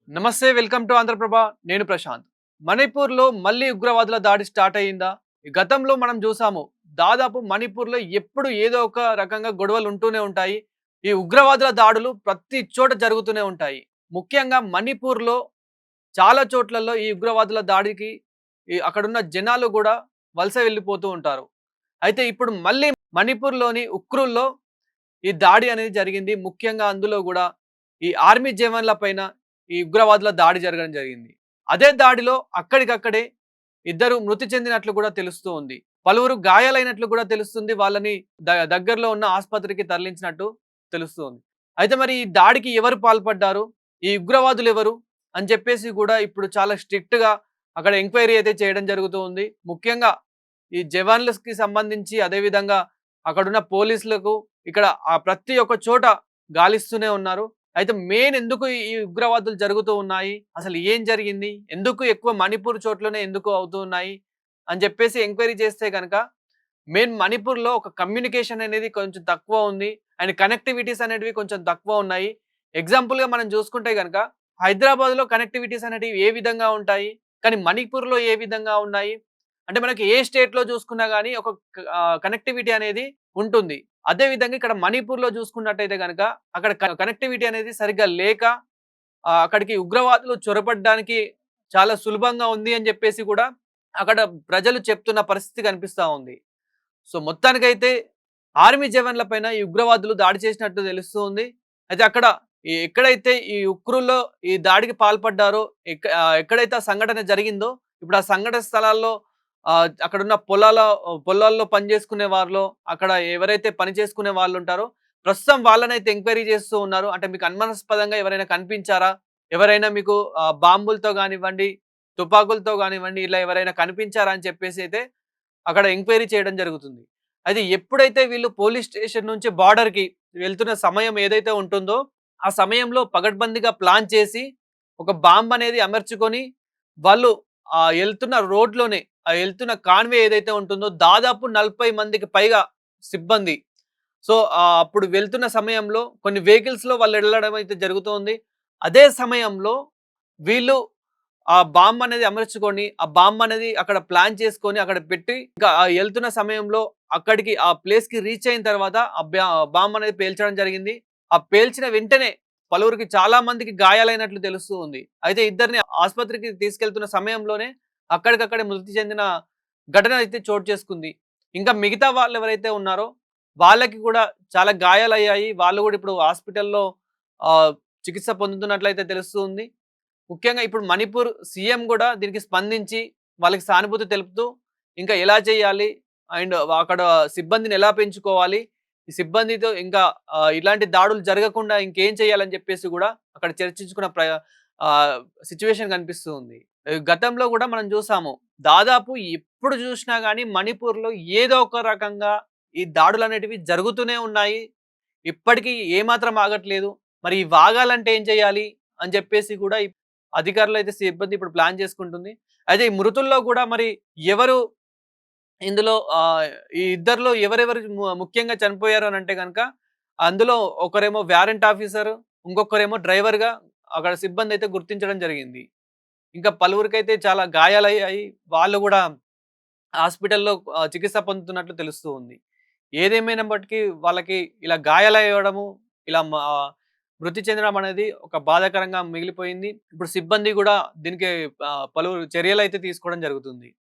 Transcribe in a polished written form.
నమస్తే, welcome to Andhraprabha. నేను ప్రశాంత్. మణిపూర్లో మళ్ళీ ఉగ్రవాదుల దాడి స్టార్ట్ అయ్యిందా? ఈ గతంలో మనం చూసాము. దాదాపు మణిపూర్లో ఎప్పుడు ఏదో ఒక రకంగా గొడవలు ఉంటూనే ఉంటాయి. ఈ ఉగ్రవాదుల దాడులు ప్రతి చోట జరుగుతూనే ఉంటాయి. ముఖ్యంగా మణిపూర్లో చాలా చోట్లలో ఈ ఉగ్రవాదుల దాడికి అక్కడున్న జనాలు కూడా వలస వెళ్ళిపోతూ ఉంటారు. అయితే ఇప్పుడు మళ్ళీ మణిపూర్‌లోని ఉక్రుల్లో ఈ దాడి అనేది జరిగింది. ముఖ్యంగా అందులో గూడా ఈ ఆర్మీ జవాన్ల పైన ఈ ఉగ్రవాదుల దాడి జరగడం జరిగింది. అదే దాడిలో అక్కడికక్కడే ఇద్దరు మృతి చెందినట్లు కూడా తెలుస్తూ ఉంది. పలువురు గాయాలైనట్లు కూడా తెలుస్తుంది. వాళ్ళని దగ్గరలో ఉన్న ఆస్పత్రికి తరలించినట్టు తెలుస్తూ ఉంది. అయితే మరి ఈ దాడికి ఎవరు పాల్పడ్డారు? ఈ ఉగ్రవాదులు ఎవరు? అని చెప్పేసి కూడా ఇప్పుడు చాలా స్ట్రిక్ట్‌గా అక్కడ ఎంక్వైరీ అయితే చేయడం జరుగుతూ ఉంది. ముఖ్యంగా ఈ జవాన్లకి సంబంధించి అదేవిధంగా అక్కడున్న పోలీసులకు ఇక్కడ ప్రతి ఒక్క చోట గాలిస్తూనే ఉన్నారు. అయితే మెయిన్ ఎందుకు ఈ ఉగ్రవాదులు జరుగుతూ ఉన్నాయి? అసలు ఏం జరిగింది? ఎందుకు ఎక్కువ మణిపూర్ చోట్లోనే ఎందుకు అవుతూ ఉన్నాయి? అని చెప్పేసి ఎంక్వైరీ చేస్తే గనక మెయిన్ మణిపూర్‌లో ఒక కమ్యూనికేషన్ అనేది కొంచెం తక్కువ ఉంది. అండ్ కనెక్టివిటీస్ అనేటివి కొంచెం తక్కువ ఉన్నాయి. ఎగ్జాంపుల్‌గా మనం చూసుకుంటే గనక హైదరాబాద్‌లో కనెక్టివిటీస్ అనేటివి ఏ విధంగా ఉంటాయి? కానీ మణిపూర్‌లో ఏ విధంగా ఉన్నాయి? అంటే మనకి ఏ స్టేట్‌లో చూసుకున్నా గాని ఒక కనెక్టివిటీ అనేది ఉంటుంది. అదే విధంగా ఇక్కడ మణిపూర్‌లో చూసుకున్నట్టయితే గనక అక్కడ కనెక్టివిటీ అనేది సరిగ్గా లేక అక్కడికి ఉగ్రవాదులు చొరబడ్డానికి చాలా సులభంగా ఉంది అని చెప్పేసి కూడా అక్కడ ప్రజలు చెప్తున్న పరిస్థితి కనిపిస్తా ఉంది. సో, మొత్తానికైతే ఆర్మీ జవాన్ల పైన ఈ ఉగ్రవాదులు దాడి చేసినట్టు తెలుస్తూ ఉంది. అయితే అక్కడ ఎక్కడైతే ఈ ఉక్రుల్లో ఈ దాడికి పాల్పడ్డారో ఎక్కడైతే ఆ సంఘటన జరిగిందో ఇప్పుడు ఆ సంఘటన స్థలాల్లో అక్కడున్న పొలాల్లో పని చేసుకునే వారిలో అక్కడ ఎవరైతే పని చేసుకునే వాళ్ళు ఉంటారో ప్రస్తుతం వాళ్ళనైతే ఎంక్వైరీ చేస్తూ ఉన్నారు. అంటే మీకు అనుమానాస్పదంగా ఎవరైనా కనిపించారా? ఎవరైనా మీకు బాంబులతో గానివ్వండి, తుపాకులతో గానివ్వండి ఇలా ఎవరైనా కనిపించారా? అని చెప్పేసి అయితే అక్కడ ఎంక్వైరీ చేయడం జరుగుతుంది. అయితే ఎప్పుడైతే వీళ్ళు పోలీస్ స్టేషన్ నుంచి బార్డర్‌కి వెళ్తున్న సమయం ఏదైతే ఉంటుందో ఆ సమయంలో పగడ్బందీగా ప్లాన్ చేసి ఒక బాంబ్ అనేది అమర్చుకొని వాళ్ళు ఎళ్తున్న రోడ్‌లోనే ఎళ్తున్న కాన్వే ఏదైతే ఉంటుందో దాదాపు 40 మందికి పైగా సిబ్బంది. సో, అప్పుడు వెళ్తున్న సమయంలో కొన్ని వెహికల్స్‌లో వాళ్ళు ఎళ్ళడం అయితే జరుగుతోంది. అదే సమయంలో వీళ్ళు ఆ బాంబ్ అనేది అమర్చుకొని, ఆ బాంబ్ అనేది అక్కడ ప్లాన్ చేసుకొని అక్కడ పెట్టి ఇంకా ఎళ్తున్న సమయంలో అక్కడికి ఆ ప్లేస్‌కి రీచ్ అయిన తర్వాత ఆ బాంబ్ అనేది పేల్చడం జరిగింది. ఆ పేల్చిన వెంటనే పలువురికి చాలా మందికి గాయాలైనట్లు తెలుస్తూ ఉంది. అయితే ఇద్దరిని ఆస్పత్రికి తీసుకెళ్తున్న సమయంలోనే అక్కడికక్కడే మృతి చెందిన ఘటన అయితే చోటు చేసుకుంది. ఇంకా మిగతా వాళ్ళు ఎవరైతే ఉన్నారో వాళ్ళకి కూడా చాలా గాయాలయ్యాయి. వాళ్ళు కూడా ఇప్పుడు హాస్పిటల్‌లో ఆహ్, చికిత్స పొందుతున్నట్లయితే తెలుస్తూ ఉంది. ముఖ్యంగా ఇప్పుడు మణిపూర్ సీఎం గూడా దీనికి స్పందించి వాళ్ళకి సానుభూతి తెలుపుతూ ఇంకా ఎలా చేయాలి? అండ్ అక్కడ సిబ్బందిని ఎలా పెంచుకోవాలి? ఈ సిబ్బందితో ఇంకా ఇలాంటి దాడులు జరగకుండా ఇంకేం చేయాలని చెప్పేసి గూడా అక్కడ చర్చించుకున్న సిట్యుయేషన్ కనిపిస్తూ ఉంది. గతంలో గూడా మనం చూసాము. దాదాపు ఎప్పుడు చూసినా గాని మణిపూర్‌లో ఏదో ఒక రకంగా ఈ దాడులనేటివి జరుగుతూనే ఉన్నాయి. ఇప్పటికి ఏమాత్రం ఆగట్లేదు. మరి ఇవి ఆగాలంటే ఏం చేయాలి? అని చెప్పేసి గూడా అధికారులైతే సిబ్బంది ఇప్పుడు ప్లాన్ చేసుకుంటుంది. అయితే ఈ మృతుల్లో గూడా మరి ఎవరు ఇందులో ఈ ఇద్దరిలో ఎవరెవరు ముఖ్యంగా చనిపోయారు అనంటే గనక, అందులో ఒకరేమో వారెంట్ ఆఫీసరు, ఇంకొకరేమో డ్రైవర్‌గా అక్కడ సిబ్బందయితే గుర్తించడం జరిగింది. ఇంకా పలువురికైతే చాలా గాయాలయ్యాయి. వాళ్ళు గూడా హాస్పిటల్‌లో చికిత్స పొందుతున్నట్లు తెలుస్తూ ఉంది. ఏదేమైనప్పటికీ వాళ్ళకి ఇలా గాయాలయ్యడము, ఇలా మృతి చెందడం అనేది ఒక బాధాకరంగా మిగిలిపోయింది. ఇప్పుడు సిబ్బంది గూడా దీనికి పలువురు చర్యలైతే తీసుకోవడం జరుగుతుంది.